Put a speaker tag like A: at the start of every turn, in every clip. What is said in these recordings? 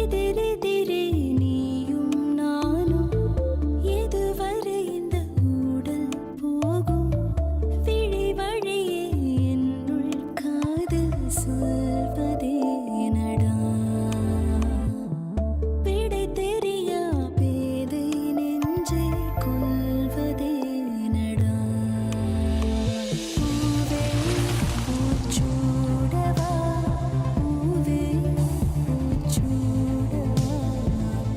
A: எதிரெதிரே நீயும் நானும் எதுவரை இந்த ஊடல் போகும் விழி வழியே என்னுள் காதல் சொல்வதே நடா விடை தெரியா பேதை நெஞ்சை கொள்வதே நடா பூவே பூச்சூடவா பூவே பூச்சூடவா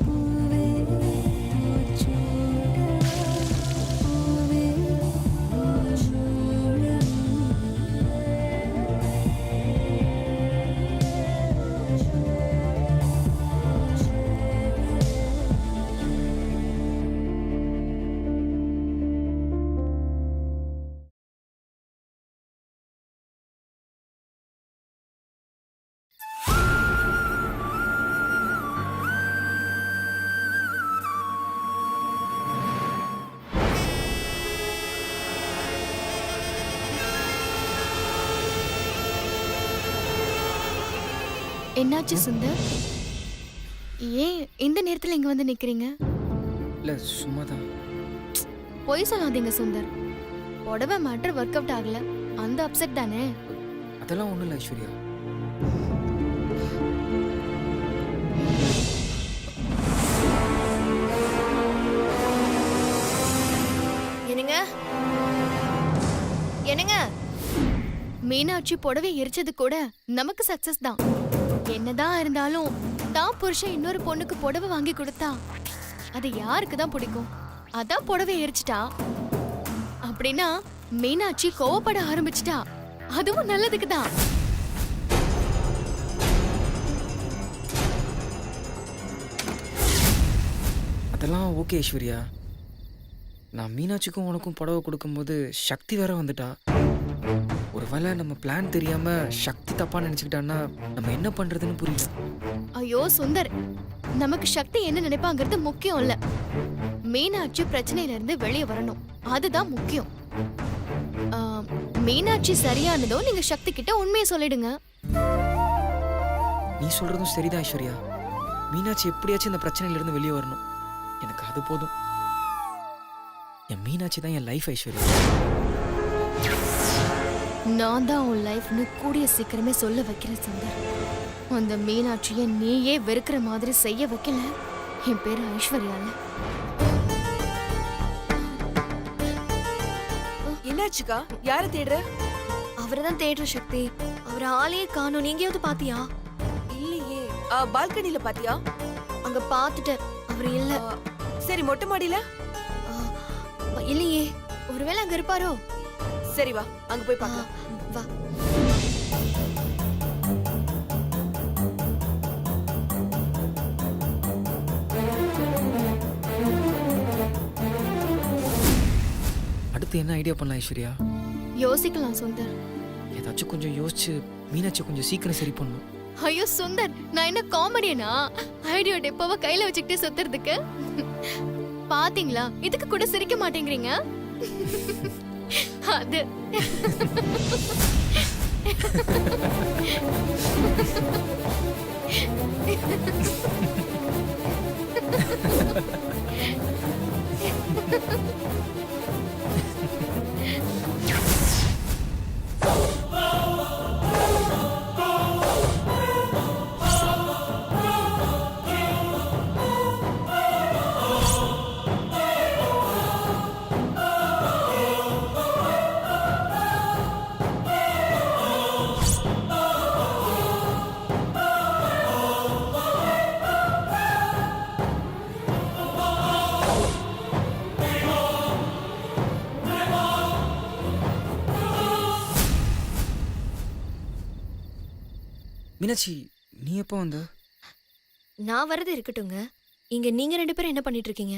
A: பூவே பூச்சூடவா பூவே
B: என்னாச்சு சுந்தர்? ஏன் இந்த நேரத்துல இங்க வந்து நிக்கிறீங்க?
C: இல்லை சும்மா தான்.
B: பொய் சொல்லாதீங்க சுந்தர். புடவை மேட்டர் ஒர்க் அவுட் ஆகல, அந்த அப்செட் தானே?
C: அதெல்லாம் ஒன்றும் இல்லை ஐஸ்வர்யா.
B: என்னங்க என்னங்க, மீனாட்சி புடவை எரிச்சது கூட நமக்கு சக்சஸ் தான். என்னதான் இருந்தாலும் தான் புருஷன் இன்னொரு பொண்ணுக்கு புடவை வாங்கி கொடுத்தா அது யாருக்கு தான் பிடிக்கும்? அதான் புடவை எரிச்சிட்டா. அப்படின்னா மீனாட்சி கோவப்பட ஆரம்பிச்சிட்டா, அதுவும் நல்லதுக்கு தான்.
C: அதெல்லாம் ஓகே ஐஸ்வர்யா. நான் மீனாட்சிக்கும் உனக்கும் புடவை கொடுக்கும்போது சக்தி வேற வந்துட்டா. ஒருவேளை நம்ம பிளான் தெரியாம சக்தி தப்பா நினைச்சுக்கிட்டான்னா நம்ம என்ன பண்றதுன்னு புரியல.
B: ஐயோ சுந்தர், நமக்கு சக்தி என்ன நினைப்பாங்கிறது முக்கியம் இல்ல. மீனாட்சி பிரச்சனையில இருந்து வெளியே வரணும், அதுதான் முக்கியம். மீனாட்சி சரியானதோ நீங்க சக்தி கிட்ட உண்மையை சொல்லிடுங்க.
C: நீ சொல்றதும் சரிதான் ஐஸ்வர்யா. மீனாட்சி எப்படியாச்சும் இந்த பிரச்சனையில இருந்து வெளியே வரணும். எனக்கு அது போதும். என் மீனாட்சி தான் என் லைஃப் ஐஸ்வர்யா.
B: நான் தான் உன் லைஃப்னு கூடிய சீக்கிரமே சொல்ல வைக்கிறேன் சுந்தர். அந்த மீனாட்சியை நீயே வெறுக்கிற மாதிரி செய்ய வைக்கல. என் பேரு ஐஸ்வர்யால.
D: என்னாச்சுக்கா? யார தேடுற?
B: அவரைதான் தேடுற சக்தி. அவர் ஆளையே காணோம். நீங்கயாவது பாத்தியா?
D: இல்லையே. பால்கனில பாத்தியா?
B: அங்க பாத்துட்டேன், அவர் இல்ல.
D: சரி, மொட்டை மாடியில?
B: இல்லையே. ஒருவேளை அங்க இருப்பாரோ?
D: சரி வா, அங்க போய் பார்க்கலாம்.
B: வா.
C: அடுத்து என்ன ஐடியா பண்ணலாம் ஐஸ்வர்யா?
B: யோசிக்கலாம் சுந்தர்.
C: ஏதாச்சும் கொஞ்சம் யோசிச்சு மீனாட்சி கொஞ்சம் சீக்கிரம் சரி பண்ணணும்.
B: ஐயோ சுந்தர், நான் என்ன காமெடியனா? ஐடியா டெப்போவா கையில வச்சுக்கிட்டே சுத்துறதுக்கு? பாத்தீங்களா, இதுக்கு கூட சிரிக்க மாட்டேங்கிறீங்க. அது
C: மீனாட்சி, நீ எப்போ வந்த?
B: நான் வரது இருக்கட்டுங்க. இங்க நீங்க ரெண்டு பேரும் என்ன பண்ணிட்டு இருக்கீங்க?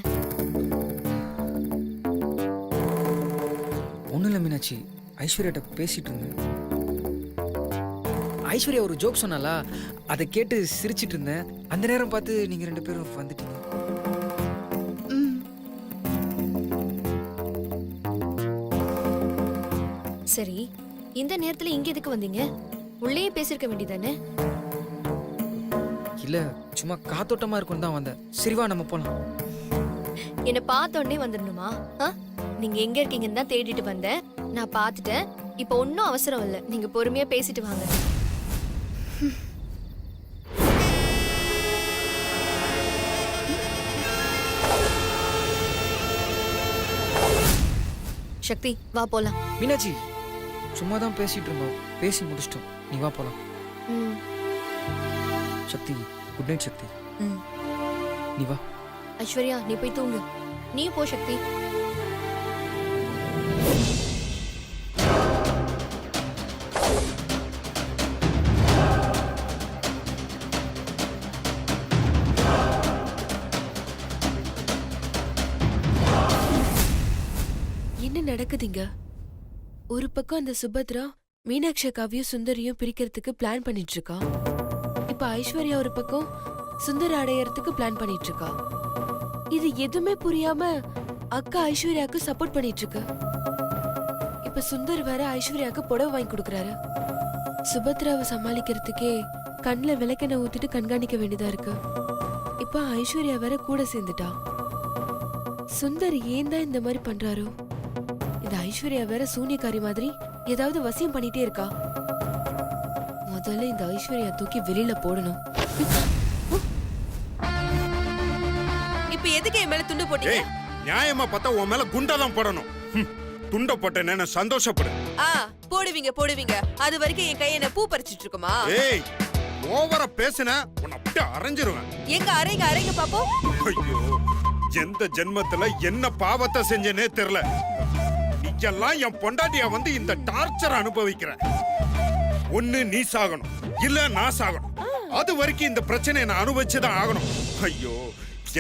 C: ஒன்றும் இல்லை மீனாட்சி, ஐஸ்வர்யாட்ட பேசிட்டு இருந்தேன். ஐஸ்வர்யா ஒரு ஜோக் சொன்னாலா, அதை கேட்டு சிரிச்சிட்டு இருந்தேன். அந்த நேரம் பார்த்து நீங்க ரெண்டு பேரும் வந்துட்டீங்க.
B: சரி, இந்த நேரத்துல இங்க எதுக்கு வந்தீங்க? உள்ளே பேசிருக்க வேண்டியதானே?
C: இல்ல சும்மா காத்தோட்டமா இருக்கும்னு தான் வந்தேன். சரி வா நம்ம போலாம்.
B: என்ன பார்த்த உடனே வந்துடணுமா? நீங்க எங்க இருக்கீங்கன்னு தான் தேடிட்டு வந்தேன். நான் பார்த்துட்டேன். இப்போ ஒன்றும் அவசரம் இல்லை. நீங்க பொறுமையா பேசிட்டு வாங்க. சக்தி வா போலாம்.
C: மீனாட்சி சும்மா தான் பேசிட்டு இருந்தோம், பேசி முடிச்சிட்டோம். நீ வா போலாம்.
B: ம்,
C: சக்தி குட் நைட். சக்தி
B: ம்.
C: நீ வா.
B: ஐஸ்வர்யா நீ போய் தூங்கு. நீ போ சக்தி.
D: என்ன நடக்குதுங்க? ஒரு பக்கம் அந்த சுபத்ரா மீனாட்சி அக்காவையும் சுந்தரியும் பிரிக்கிறதுக்கு பிளான் பண்ணிட்டு இருக்கா. இப்ப ஐஸ்வர்யா ஒரு பக்கம் சுந்தர் அடையறதுக்கு பிளான் பண்ணிட்டு இருக்கா. இது எதுவுமே புரியாம அக்கா ஐஸ்வர்யாவுக்கு சப்போர்ட் பண்ணிட்டு இருக்கு. இப்ப சுந்தர் வேற ஐஸ்வர்யாவுக்கு புடவை வாங்கி கொடுக்கறாரு. சுபத்ராவை சமாளிக்கிறதுக்கே கண்ணுல விளக்கெண்ணெய் ஊத்திட்டு கண்காணிக்க வேண்டியதா இருக்கு. இப்ப ஐஸ்வர்யா வேற கூட சேர்ந்துட்டா. சுந்தர் ஏன் தான் இந்த மாதிரி பண்றாரோ? இந்த ஐஸ்வர்யா வேற சூனியக்காரி மாதிரி ஏதாவது வசியம் பண்ணிட்டே இருக்கா. முதல்ல இந்த ஐஸ்வர்யா தூக்கி வெளியில போடணும். இப்ப எதுக்கு என் மேல துண்டு போட்டீங்க?
E: ஏய், நியாயமா பார்த்தா உன் மேல குண்டாதான் போடணும். துண்ட போட்டேன்னு சந்தோஷப்படு.
D: போடுவீங்க போடுவீங்க. அது வரைக்கும் என் கையை என்ன பூ பறிச்சிட்டு இருக்குமா?
E: ஏய், ஓவரா பேசுன உன்னை அப்படியே அரைஞ்சிருவேன்.
D: எங்க அரைங்க அரைங்க பாப்போம்.
E: ஐயோ, எந்த ஜென்மத்துல என்ன பாவத்தை செஞ்சேனே தெரியல. நீக்கெல்லாம் என் பொண்டாட்டியா வந்து இந்த டார்ச்சர் அனுபவிக்கிற. ஒண்ணு நீ சாகணும், இல்ல நான் சாகணும். அது வரைக்கும் இந்த பிரச்சனையை நான் அனுபவிச்சுதான் ஆகணும். ஐயோ,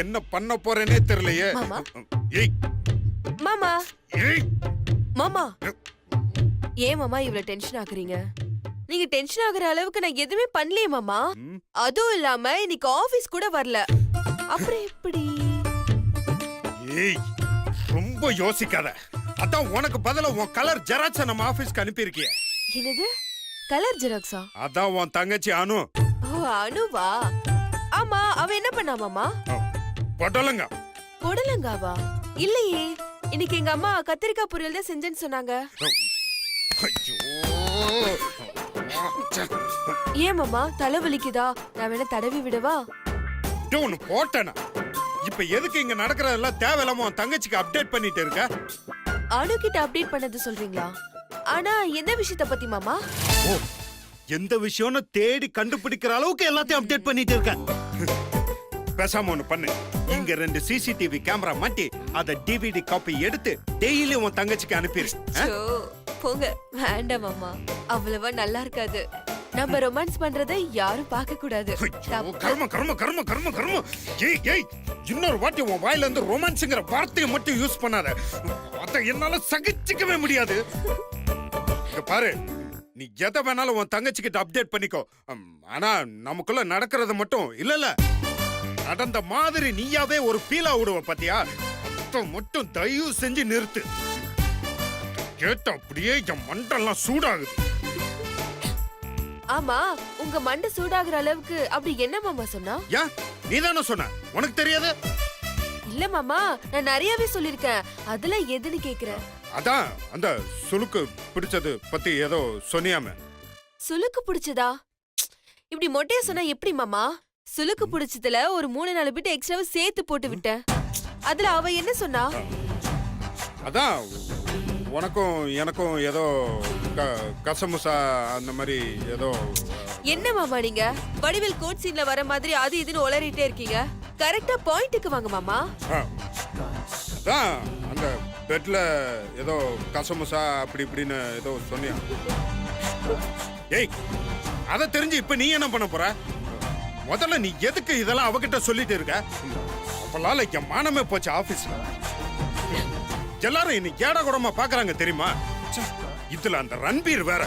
E: என்ன பண்ண போறேனே தெரியலையே.
D: மாமா.
E: ஏய்
D: மாமா
E: ஏய்
D: மாமா, ஏன் மாமா இவ்வளவு டென்ஷன் ஆகுறீங்க? நீங்க டென்ஷன் ஆகுற அளவுக்கு நான் எதுவுமே பண்ணலையே மாமா. அதுவும் இல்லாம இன்னைக்கு ஆபீஸ் கூட வரல. அப்புறம் எப்படி?
E: ஏய், ரொம்ப யோசிக்காத. அதான் உனக்கு பதிலா உன் கலர் ஜெராக்ஸ நம்ம ஆபீஸ்க்கு அனுப்பியிருக்கிய.
D: என்னது கலர் ஜெராக்ஸா?
E: அதான் உன் தங்கச்சி அனு.
D: ஓ அனுவா? ஆமா, அவ என்ன பண்ணா மாமா?
E: பொடலங்க.
D: புடலங்காவா? இல்லையே, இன்னைக்கு எங்க அம்மா கத்திரிக்காய் பொரியல் தான் செஞ்சேன்னு சொன்னாங்க.
E: ஐயோ,
D: ஏன் மாமா தலை வலிக்குதா? நான் வேணா தடவி விடவா?
E: ஒன்னு போட்டேனா? இப்ப எதுக்கு இங்க நடக்கிறதெல்லாம் தேவையில்லாம உன் தங்கச்சிக்கு அப்டேட் பண்ணிட்டு இருக்க?
D: அனு கிட்ட அப்டேட் பண்ணது சொல்றீங்களா? ஆனா எந்த விஷயத்த பத்தி மாமா?
E: ஓ, எந்த விஷயம்னு தேடி கண்டுபிடிக்கிற அளவுக்கு எல்லாத்தையும் அப்டேட் பண்ணிட்டு இருக்க. பேசாம ஒண்ணு பண்ணு. இங்க 2 சிசிடிவி கேமரா மாட்டி அத டிவிடி காப்பி எடுத்து டெய்லி உன் தங்கச்சிக்கு அனுப்பிடு.
D: சோ, போங்க வேண்டாம் மாமா, அவ்வளவா நல்லா இருக்காது. நம்ம ரொமான்ஸ் பண்றதை யாரும் பார்க்க கூடாது.
E: கர்ம கர்ம கர்ம கர்ம கர்ம. ஏய் ஏய், இன்னொரு வாட்டி உன் வாயில இருந்து ரொமான்ஸ்ங்கிற வார்த்தையை மட்டும் யூஸ் பண்ணாத. அத என்னால சகிச்சுக்கவே முடியாது. இங்க பாரு, நீ எதை வேணாலும் உன் தங்கச்சி கிட்ட அப்டேட் பண்ணிக்கோ. ஆனா நமக்குள்ள நடக்கிறது மட்டும் இல்ல நடந்த மாதிரி நீயாவே ஒரு ஃபீலா விடுவ பாத்தியா? அத மட்டும் தயவு செஞ்சு நிறுத்து. கேட்ட அப்படியே என் மண்டெல்லாம் சூடாகுது.
D: ஆமா, உங்க மண்டை சூடாகிற அளவுக்கு அப்படி என்ன மாமா சொன்னா?
E: ஏன் நீதானே சொன்ன? உனக்கு தெரியாது?
D: இல்ல மாமா, நான் நிறையவே சொல்லிருக்கேன். அதுல எதுன்னு கேக்குறேன்.
E: அதான் அந்த சுளுக்கு பிடிச்சது பத்தி ஏதோ சொன்னியாமே.
D: சுளுக்கு பிடிச்சதா? இப்படி மொட்டையா சொன்னா எப்படி மாமா? சுளுக்கு பிடிச்சதுல ஒரு 3-4 பிட் எக்ஸ்ட்ராவை சேர்த்து போட்டு விட்டேன். அதுல அவ என்ன சொன்னா?
E: அதான் உனக்கும் எனக்கும் ஏதோ கசமுசா அந்த மாதிரி ஏதோ.
D: என்ன மாமா நீங்க வடிவில் கோட் சீன்ல வர மாதிரி அது இதுன்னு உளறிட்டே இருக்கீங்க. கரெக்டா பாயிண்ட்டுக்கு வாங்க மாமா.
E: அதான் அந்த பெட்ல ஏதோ கசமுசா அப்படி இப்படின்னு ஏதோ சொன்னியா? ஏய், அத தெரிஞ்சு இப்ப நீ என்ன பண்ண போற? முதல்ல நீ எதுக்கு இதெல்லாம் அவகிட்ட சொல்லிட்டு இருக்க? அப்பலால என் மானமே போச்சு ஆபீஸ்ல. எல்லாரும் இன்னைக்கு ஏடா கூடமா பாக்குறாங்க தெரியுமா? இதுல அந்த ரன்பீர் வேற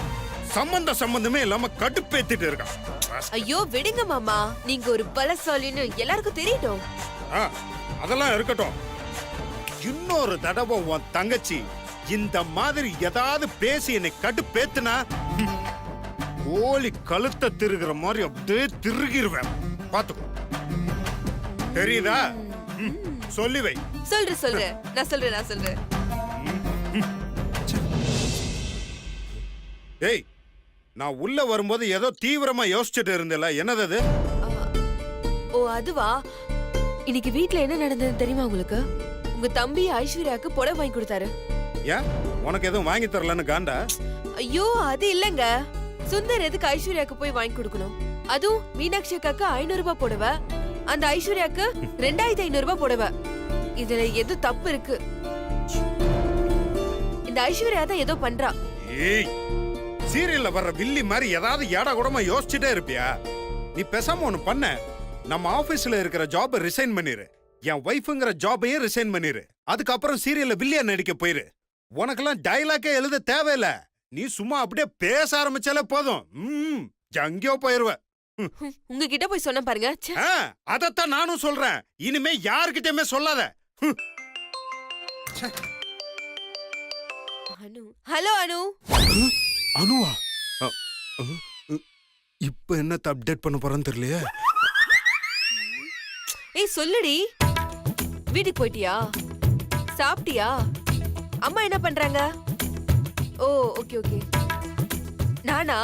E: சம்பந்தமே இல்லாம கடுப்பேத்திட்டு இருக்கான்.
D: ஐயோ விடுங்க மாமா, நீங்க ஒரு பலசாலின்னு எல்லாருக்கும் தெரியட்டும்.
E: அதெல்லாம் இருக்கட்டும். இன்னொரு தடவை உன் தங்கச்சி இந்த மாதிரி ஏதாவது பேசி என்னை கடுப்பேத்துனா கோழி கழுத்தை திருகிற மாதிரி அப்படியே திருகிருவேன். பாத்துக்கோ. தெரியுதா? சொல்லி வை.
D: சொல்றேன் நான் சொல்றேன்.
E: ஏய், நான் உள்ள வரும்போது ஏதோ தீவிரமா யோசிச்சுட்டு இருந்தல, என்னது அது?
D: ஓ அதுவா, இன்னைக்கு வீட்ல என்ன நடந்தது தெரியுமா உங்களுக்கு? உங்க தம்பி ஐஸ்வர்யாக்கு புடவை வாங்கி கொடுத்தாரு.
E: ஏன் உனக்கு எதுவும் வாங்கி தரலன்னு காண்டா?
D: ஐயோ அது இல்லங்க, சுந்தர் எதுக்கு ஐஸ்வர்யாக்கு போய் வாங்கி கொடுக்கணும்? அதுவும் மீனாட்சி அக்காக்கு 500 ரூபாய் புடவை, அந்த ஐஸ்வர்யாக்கு 2500 ரூபாய் புடவை. இதுல எது தப்பு இருக்கு? இந்த ஐஸ்வர்யா தான் ஏதோ பண்றா.
E: ஏய், சீரியல்ல வர்ற வில்லி மாதிரி ஏதாவது ஏடா கூடமா யோசிச்சுட்டே இருப்பியா? நீ பேசாம ஒண்ணு பண்ண, நம்ம ஆபீஸ்ல இருக்கிற ஜாபை ரிசைன் பண்ணிரு, என் ஒய்ஃப்ங்கிற ஜாபையே ரிசைன் பண்ணிரு. அதுக்கப்புறம் சீரியல்ல வில்லியா நடிக்க போயிரு. உனக்கெல்லாம் டயலாக்கே எழுத தேவையில்ல, நீ சும்மா அப்படியே பேச ஆரம்பிச்சாலே போதும். எங்கேயோ போயிருவ.
D: உங்ககிட்ட போய் சொன்ன பாருங்க. ச்சே.
E: அதத்தான் நானும் சொல்றேன், இனிமே யாருக்கிட்டயுமே சொல்லாத.
D: அனு, ஹலோ அனு.
E: அனுவா? இப்ப என்னத்த அப்டேட் பண்ண போறேன்னு தெரியலையே.
D: ஏய் சொல்லுடி, வீட்டுக்கு போயிட்டியா? சாப்பிட்டியா? அம்மா என்ன பண்றாங்க? ஓ ஓகே ஓகே. நானா?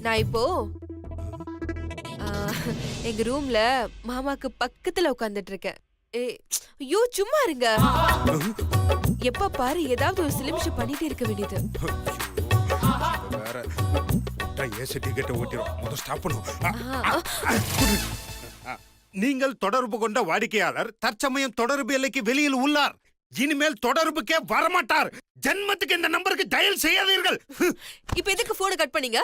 D: நான் இப்போ எங்க ரூம்ல மாமாக்கு பக்கத்துல உட்கார்ந்துட்டு இருக்கேன். ஐயோ சும்மா இருங்க, எப்ப பாரு ஏதாவது ஒரு சிலிமிஷம் பண்ணிட்டே இருக்க வேண்டியது.
E: வேற ஏசி டிக்கெட்டை ஓட்டிரும், முதல்ல ஸ்டாப் பண்ணும். நீங்கள் தொடர்பு கொண்ட வாடிக்கையாளர் தற்சமயம் தொடர்பு எல்லைக்கு வெளியில் உள்ளார். இனிமேல் தொடர்புக்கே வரமாட்டார். ஜென்மத்துக்கு இந்த நம்பருக்கு டயல் செய்யாதீர்கள்.
D: இப்ப எதுக்கு போனை கட் பண்ணீங்க?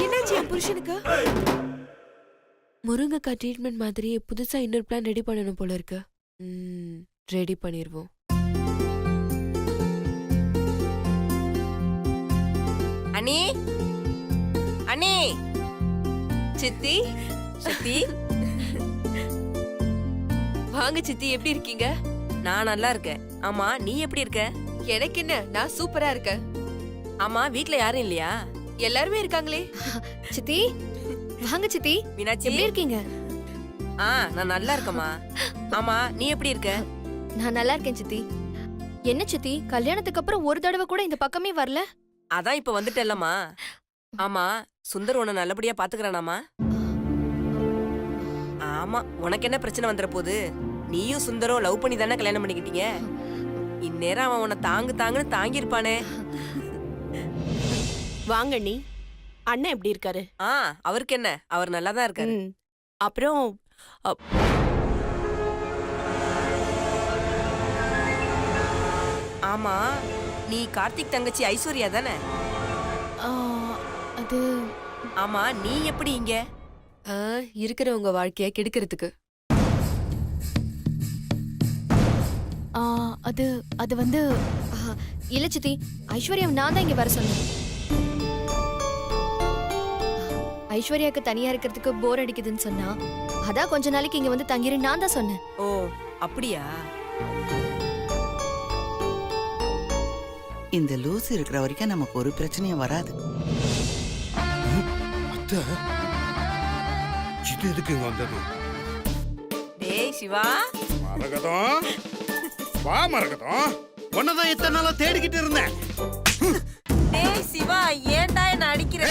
D: என்னாச்சு என் புருஷனுக்கு? முருங்கைக்காய் ட்ரீட்மெண்ட் மாதிரியே புதுசா இன்னொரு பிளான் ரெடி பண்ணணும் போல இருக்கு. ரெடி பண்ணிருவோம்.
F: அண்ணி, அண்ணி,
D: சித்தி,
F: சக்தி,
D: வாங்க சித்தி, எப்படி இருக்கீங்க?
F: நான் நல்லா இருக்கேன். ஆமா, நீ எப்படி இருக்க?
D: எனக்கு என்ன, நான் சூப்பரா இருக்கேன்.
F: ஆமா, வீட்ல யாரும் இல்லையா?
D: எல்லாருமே இருக்காங்களே.
B: சித்தி வாங்க சித்தி,
F: மீனாட்சி,
B: எப்படி இருக்கீங்க?
F: நான் நல்லா இருக்கேம்மா. ஆமா, நீ எப்படி இருக்க?
B: நான் நல்லா இருக்கேன் சித்தி. என்ன சித்தி, கல்யாணத்துக்கு அப்புறம் ஒரு தடவை கூட இந்த பக்கமே வரல?
F: அதான் இப்ப வந்துட்டேல்லம்மா. ஆமா, சுந்தர் உன்னை நல்லபடியா பாத்துக்கறானாமா? ஆமா, உனக்கு என்ன பிரச்சனை வந்துற போது? நீயும் சுந்தரம் லவ் பண்ணி தானே கல்யாணம் பண்ணிக்கிட்டீங்க. இந்நேரம் அவன் உன்னை தாங்குன்னு தாங்கியிருப்பானே.
G: வாங்க நீ. அண்ணன் எப்படி இருக்காரு?
F: அவருக்கு என்ன, அவர் நல்லா தான் இருக்காரு.
G: அப்புறம்
F: ஆமா, நீ கார்த்திக் தங்கச்சி ஐஸ்வர்யா தானே?
B: அது
F: ஆமா, நீ எப்படி இங்க?
D: இருக்கிறவங்க வாழ்க்கைய கெடுக்கிறதுக்கு.
B: அது அது வந்து இல்ல சித்தி, ஐஸ்வர்யா நான் தான் இங்க வர சொன்னேன். ஐஸ்வர்யாக்கு தனியா இருக்கிறதுக்கு போர் அடிக்குதுன்னு சொன்னா, அதான் கொஞ்ச நாளைக்கு இங்க வந்து தங்கிரு நான் தான் சொன்னேன்.
F: ஓ அப்படியா?
H: இந்த லூசு இருக்கிற வரைக்கும் நமக்கு ஒரு பிரச்சனையும் வராது.
E: இது எதுக்கு இங்க வந்தது?
F: டேய் சிவா,
E: மரகதம், வா மரகதம், உன்னதான் இத்தனை நாளா தேடிக்கிட்டு இருந்தேன்.
F: டேய் சிவா, ஏன்டா என்ன அடிக்கிற?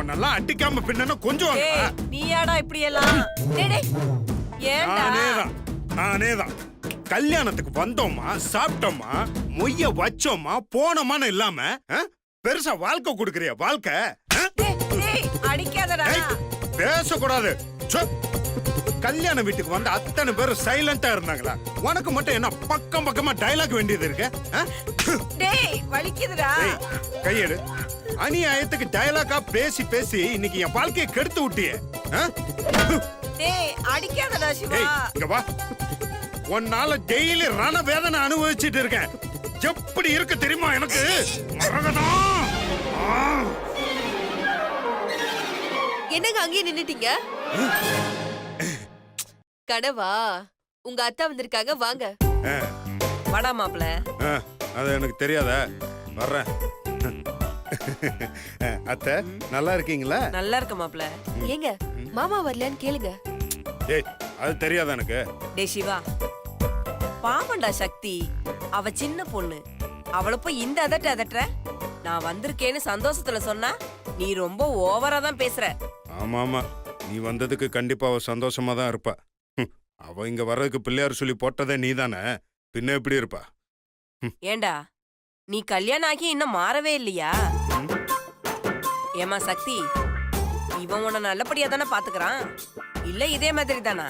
E: உன்னெல்லாம் அடிக்காம பின்னா கொஞ்சம்
F: டேய், நீயாடா இப்படி எல்லாம்? டேய் டேய், ஏன்டா?
E: நானேதான் கல்யாணத்துக்கு வந்தோமா, சாப்பிட்டோமா, மொய்ய வச்சோமா, போனோமான்னு இல்லாம பெருசா வாழ்க்கை கொடுக்கறியா? வாழ்க்கை
F: டேய் அடிக்காதடா.
E: பேசக்கூடாது. கல்யாண வீட்டுக்கு வந்து அத்தனை பேரும் சைலண்டா இருந்தாங்களா? உனக்கு மட்டும் என்ன பக்கம் பக்கமா டயலாக் வேண்டியது இருக்கு?
F: டேய் வலிக்குதுடா.
E: கையெடு. அநியாயத்துக்கு டயலாக்கா பேசி பேசி இன்னைக்கு என் வாழ்க்கையை கெடுத்து விட்டியே.
F: டேய் அடிக்காதடா சிவா.
E: இங்க வா. உன்னால டெய்லி ரண வேதனை அனுபவிச்சுட்டு இருக்கேன். எப்படி இருக்கு தெரியுமா எனக்கு? மரகதம்,
D: என்னங்க அங்கேயே நின்னுட்டீங்க? கனவா? உங்க அத்தா வந்திருக்காங்க, வாங்க.
F: வாடா மாப்பிள.
E: அது எனக்கு தெரியாதா? வர்றேன். அத்தை நல்லா இருக்கீங்களா?
F: நல்லா இருக்க மாப்பிள.
D: ஏங்க மாமா வரலையான்னு கேளுங்க.
E: ஏய் அது தெரியாதா எனக்கு?
F: டே சிவா, பாவண்டா சக்தி. அவ சின்ன பொண்ணு. அவளை போய் இந்த அதட்டுற. நான் வந்திருக்கேன்னு சந்தோஷத்துல சொன்னா நீ ரொம்ப ஓவரா தான் பேசுற.
E: ஆமா ஆமா, நீ வந்ததுக்கு கண்டிப்பா அவ சந்தோஷமா தான் இருப்பா. அவ இங்க வர்றதுக்கு பிள்ளையார் சொல்லி போட்டதே நீ தானே, பின்ன எப்படி இருப்பா?
F: ஏண்டா நீ கல்யாணம் ஆகி இன்னும் மாறவே இல்லையா? ஏமா சக்தி, இவன் உன்னை நல்லபடியா தானே பாத்துக்கிறான், இல்ல இதே மாதிரி தானா?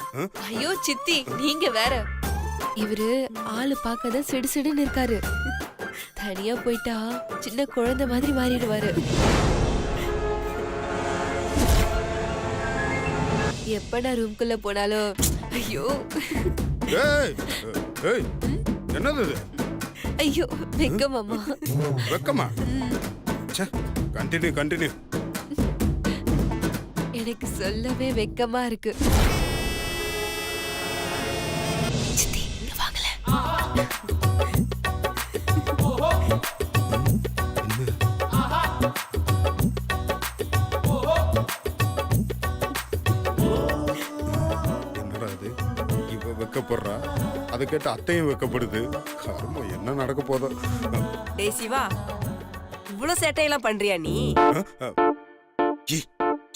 D: ஐயோ சித்தி, நீங்க வேற. இவரு ஆளு பார்க்கதான் சிடுசிடுன்னு இருக்காரு. தனியா போயிட்டா சின்ன குழந்தை மாதிரி மாறிடுவாரு. எப்ப நான் ரூம்குள்ள போனாலும் ஐயோ
E: ஏய் ஏய், என்னது இது?
D: ஐயோ வெக்க மாமா.
E: வெக்கமா? Continue continue.
D: எனக்கு சொல்லவே வெக்கமா இருக்கு. சித்தி, இங்க வாங்கல.
E: என்னடா இது? இவ வெக்கப்படுறா, அதை கேட்டு அத்தையும் வெக்கப்படுது. கர்மம் என்ன நடக்க போதோ.
F: டேய் சிவா, இவ்வளவு சேட்டையெல்லாம் பண்றியா நீ?
E: ஏய்,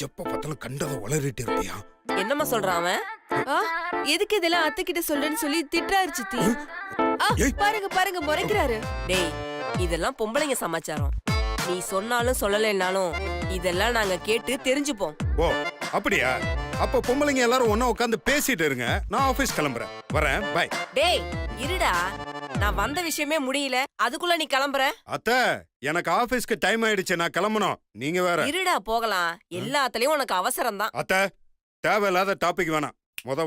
E: எப்ப பார்த்தாலும் கண்டதை வளரிட்டு இருப்பியா?
F: என்னம்மா சொல்றான் அவன்?
D: ஆ, எதுக்கு இதெல்லாம் அத்தை கிட்ட சொல்றேன்னு சொல்லி திட்டுறாரு சித்தி. ஆ,
E: ஏய்.
D: பாருங்க பாருங்க முறைக்கிறாரு.
F: டேய், இதெல்லாம் பொம்பளைங்க சமாச்சாரம். நீ சொன்னாலும் சொல்லலைன்னாலும் இதெல்லாம் நாங்க கேட்டு தெரிஞ்சுப்போம்.
E: ஓ அப்படியா? அப்ப பொம்பளைங்க எல்லாரும் ஒண்ணா உட்காந்து பேசிட்டு இருங்க, நான் ஆபீஸ் கிளம்புறேன். வரேன், பை.
F: டேய் இருடா, நான் வந்த விஷயமே முடியல, அதுக்குள்ள நீ கிளம்புற?
E: அத்தை, எனக்கு ஆபீஸ்க்கு டைம் ஆயிடுச்சு, நான் கிளம்பணும். நீங்க வேற.
F: இருடா போகலாம், எல்லாத்துலயும் உனக்கு அவசரம் தான்.
E: அத்தை, தேவையில்லாத டாபிக் வேணாம்.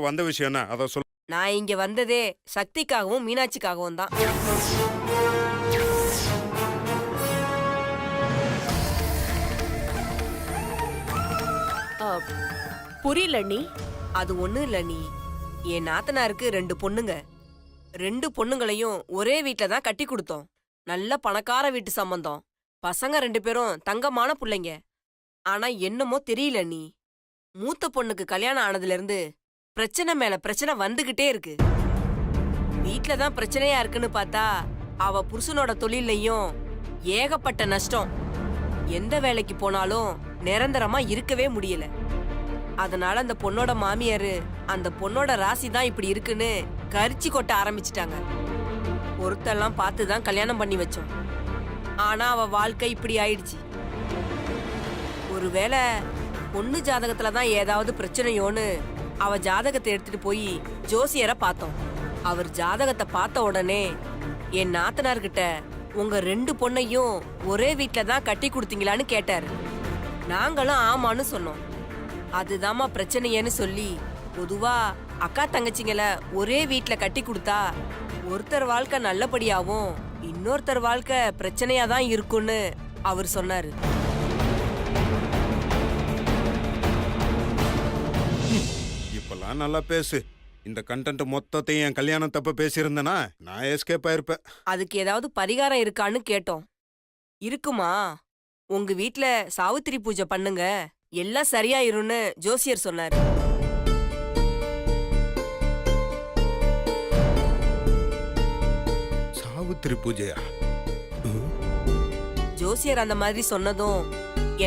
E: வந்த விஷயம் என்ன அதை சொல்ல.
F: நான் இங்க வந்ததே சக்திக்காகவும் மீனாட்சிக்காகவும் தான்.
G: புரியல நீ.
F: அது ஒண்ணும் இல்ல நீ. என் நாத்தனாருக்கு 2 பொண்ணுங்க. 2 பொண்ணுங்களையும் ஒரே வீட்ல தான் கட்டி கொடுத்தோம். நல்ல பணக்கார வீட்டு சம்பந்தம். பசங்க 2 பேரும் தங்கமான புள்ளைங்க. ஆனா என்னமோ தெரியல நீ, மூத்த பொண்ணுக்கு கல்யாணம் ஆனதுல இருந்து பிரச்சனை மேல பிரச்சனை வந்துகிட்டே இருக்கு. வீட்ல தான் பிரச்சனையா இருக்குன்னு பார்த்தா அவ புருஷனோட தொழிலையும் ஏகப்பட்ட நஷ்டம். எந்த வேலைக்கு போனாலும் நிரந்தரமா இருக்கவே முடியல. அதனால அந்த பொண்ணோட மாமியாரு அந்த பொண்ணோட ராசி தான் இப்படி இருக்குன்னு கரிச்சி கொட்ட ஆரம்பிச்சிட்டாங்க. ஒருத்தெல்லாம் பார்த்து தான் கல்யாணம் பண்ணி வச்சோம். ஆனா அவ வாழ்க்கை இப்படி ஆயிடுச்சு. ஒருவேளை பொண்ணு ஜாதகத்துல தான் ஏதாவது பிரச்சனையோன்னு அவ ஜாதகத்தை எடுத்துட்டு போய் ஜோசியரை பார்த்தோம். அவர் ஜாதகத்தை பார்த்த உடனே என் நாத்தனார்கிட்ட உங்க 2 பொண்ணையும் ஒரே வீட்ல தான் கட்டி கொடுத்தீங்களான்னு கேட்டாரு. நாங்களும் ஆமான்னு சொன்னோம். அதுதாம்மா பிரச்சனையேன்னு சொல்லி பொதுவா அக்கா தங்கச்சிங்கள ஒரே வீட்ல கட்டி கொடுத்தா ஒருத்தர் வாழ்க்கை நல்லபடியாவும் இன்னொருத்தர் வாழ்க்கை பிரச்சனையா தான் இருக்கும்னு அவர் சொன்னாரு.
E: இப்பெல்லாம் நல்லா பேசு. இந்த கண்டென்ட் மொத்தத்தையும் என் கல்யாணம் தப்ப பேசியிருந்தேனா நான் எஸ்கேப் ஆயிருப்பேன்.
F: அதுக்கு ஏதாவது பரிகாரம் இருக்கான்னு கேட்டோம். இருக்குமா? உங்க வீட்ல சாவித்திரி பூஜை பண்ணுங்க, எல்லாம் சரியாயிரும்னு ஜோசியர் சொன்னாரு.
E: சாவித்திரி பூஜையா?
F: ஜோசியர் அந்த மாதிரி சொன்னதும்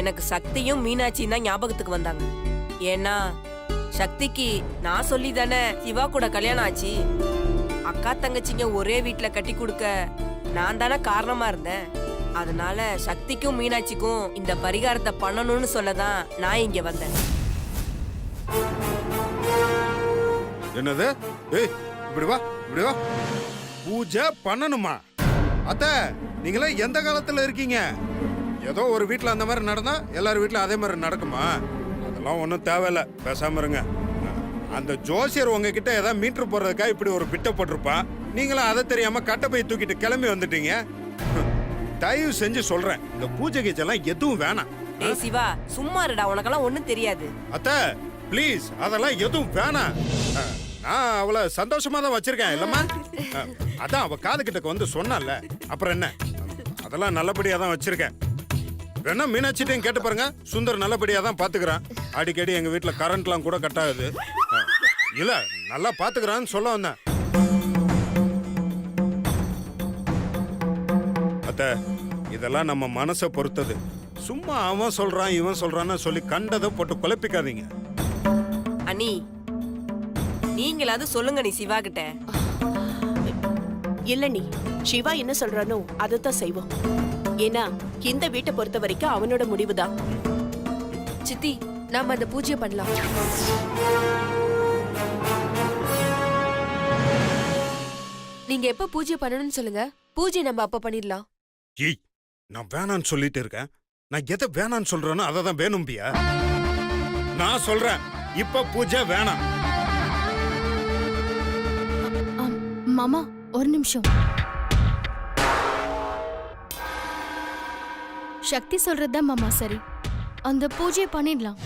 F: எனக்கு சக்தியும் மீனாட்சியும் தான் ஞாபகத்துக்கு வந்தாங்க. ஏன்னா சக்திக்கு நான் சொல்லி தானே சிவா கூட கல்யாணம் ஆச்சு. அக்கா தங்கச்சிங்க ஒரே வீட்ல கட்டி கொடுக்க நான் தானே காரணமா இருந்தேன். அதனால சக்திக்கும் மீனாட்சிக்கும் இந்த பரிகாரத்தை பண்ணணும்னு சொல்லதான் நான் இங்க வந்தேன்.
E: என்னது? ஏய், இப்படி வா, இப்படி வா. பூஜை பண்ணணுமா? அத்தை, நீங்களே எந்த காலத்துல இருக்கீங்க? ஏதோ ஒரு வீட்ல அந்த மாதிரி நடந்தா எல்லாரும் வீட்ல அதே மாதிரி நடக்குமா? அதெல்லாம் ஒன்றும் தேவையில்ல, பேசாம இருங்க. அந்த ஜோசியர் உங்ககிட்ட ஏதாவது மீட்டர் போடுறதுக்காக இப்படி ஒரு பிட்ட போட்டிருப்பான். நீங்களும் அதை தெரியாம கட்டை போய் தூக்கிட்டு கிளம்பி வந்துட்டீங்க. தயவு செஞ்சு சொல்றேன், இந்த பூஜை கீச்செல்லாம் எதுவும் வேணாம்.
F: டேய் சிவா, சும்மா இருடா, உனக்கெல்லாம் ஒண்ணும் தெரியாது.
E: அத்தை ப்ளீஸ், அதெல்லாம் எதுவும் வேணாம். நான் அவளை சந்தோஷமா தான் வச்சிருக்கேன் இல்லம்மா அதான் அவ காது கிட்டக்கு வந்து சொன்னால அப்புறம் என்ன அதெல்லாம் நல்லபடியா தான் வச்சிருக்கேன். வேணா மீனாட்சிட்டையும் கேட்டு பாருங்க, சுந்தர் நல்லபடியா தான் பாத்துக்கிறான். அடிக்கடி எங்க வீட்டுல கரண்ட்லாம் கூட கட் ஆகுது. இல்ல நல்லா பாத்துக்கிறான்னு சொல்ல வந்தேன். அத்த இதெல்லாம் நம்ம மனசை பொறுத்தது. சும்மா அவன் சொல்றான் இவன் சொல்றான்னு சொல்லி கண்டதை போட்டு குழப்பிக்காதீங்க.
F: அண்ணி நீங்களாவது சொல்லுங்க நீ சிவா கிட்ட.
G: இல்ல நீ சிவா என்ன சொல்றானோ அதைத்தான் செய்வோம். ஏன்னா இந்த வீட்டை பொறுத்த வரைக்கும் அவனோட முடிவுதான்.
D: சித்தி நாம அந்த பூஜையை பண்ணலாம். நீங்க எப்ப பூஜை பண்ணணும்னு சொல்லுங்க, பூஜை நம்ம அப்ப பண்ணிடலாம்.
E: ஏய் நான் வேணான்னு சொல்லிட்டு இருக்கேன். நான் எதை வேணான்னு சொல்றேனோ அதை தான் வேணும்பியா. நான் சொல்றேன் இப்ப பூஜை வேணாம்.
B: மாமா ஒரு நிமிஷம். சக்தி சொல்றதுதான் மாமா சரி. அந்த பூஜையை பண்ணிடலாம்.